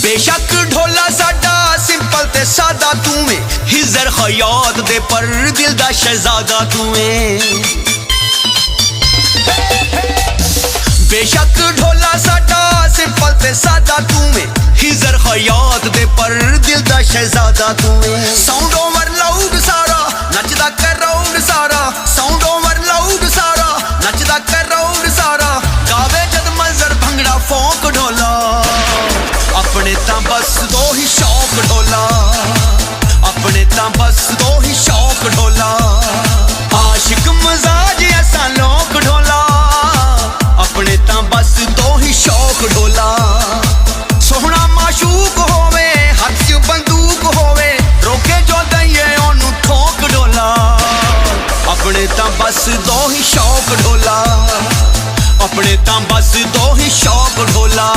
बेशक ढोला साडा सिंपल ते सादा तू है, हिजर खयात दे पर दिल दा शहजादा तू है। बेशक ढोला साडा सिंपल ते सादा तू है, हिजर खयात दे पर दिल दा शहजादा तू है। साउंड ओवर लाउड सारा नचदा कराउड सारा, साउंड ओवर लाउड सारा नचदा कराउड सारा, गावे जद मंजर भंगड़ा फोक ढोला, अपने तां बस दो ही शौक ढोला, अपने तां बस दो ही शौक ढोला। आशिक मजाज ऐसा लोक ढोला, अपने तां बस दो ही शौक ढोला। सोहना माशूक होवे हथ च बंदूक होवे, रोके जो दईए ओनू ठोक ढोला, अपने तां बस दो ही शौक ढोला, अपने तां बस दो ही शौक ढोला।